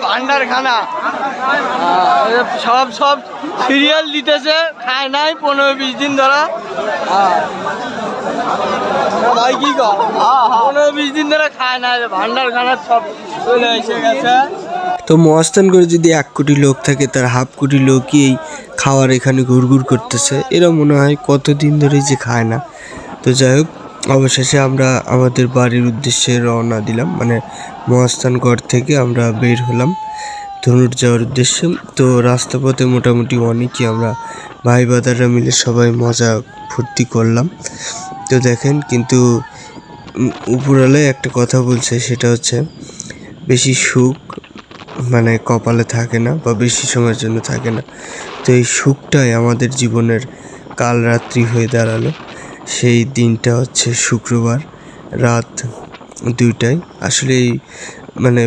ভান্ডার খানা সব সব সিরিয়াল দিতেছে, খায় নাই 15-20 দিন ধরা। ভাই কি কর 15-20 দিন ধরে খায় না, ভান্ডার খানা সব চলে এসে গেছে। তো মহাস্থান করে যদি 1 কোটি লোক থাকে, তার 1/2 কোটি লোকই এই খাওয়ার এখানে ঘুরঘুর করতেছে। এরা মনে হয় কতদিন ধরেই যে খায় না। তো যাই হোক, অবশেষে আমরা আমাদের বাড়ির উদ্দেশ্যে রওনা দিলাম, মানে মহাস্থানগড় থেকে আমরা বের হলাম ধনুর যাওয়ার উদ্দেশ্যে। তো রাস্তা পথে মোটামুটি অনেকই আমরা ভাই বাদাররা মিলে সবাই মজা ফুর্তি করলাম। তো দেখেন, কিন্তু উপরওয়ালায় একটা কথা বলছে, সেটা হচ্ছে বেশি সুখ মানে কপালে থাকে না বা বেশি সময়ের জন্য থাকে না। তো এই সুখটাই আমাদের জীবনের কাল রাত্রি হয়ে দাঁড়ালো। সেই দিনটা হচ্ছে শুক্রবার রাত 2টায়, আসলে এই মানে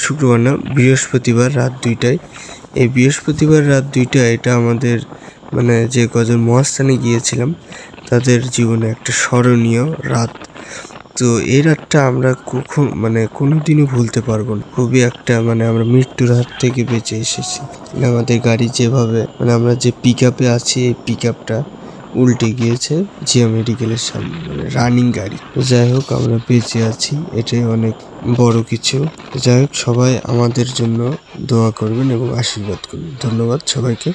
শুক্রবার না, বৃহস্পতিবার রাত 2টায়। এই বৃহস্পতিবার রাত 2টায় এটা আমাদের মানে যে কজন মহাস্থানে গিয়েছিলাম তাদের জীবনে একটা স্মরণীয় রাত। তো এই রাতটা আমরা কোনোদিনও ভুলতে পারবো না। খুবই একটা মানে আমরা মৃত্যুর হাত থেকে বেঁচে এসেছি। আমাদের গাড়ি যেভাবে মানে আমরা যে পিক আপে আছি, এই পিক আপটা উল্টে গিয়েছে জিয়া মেডিকেলের সামনে, মানে রানিং গাড়ি। যাই হোক, আমরা বেঁচে আছি, এটাই অনেক বড় কিছু। যাই হোক, সবাই আমাদের জন্য দোয়া করবেন এবং আশীর্বাদ করবেন। ধন্যবাদ সবাইকে।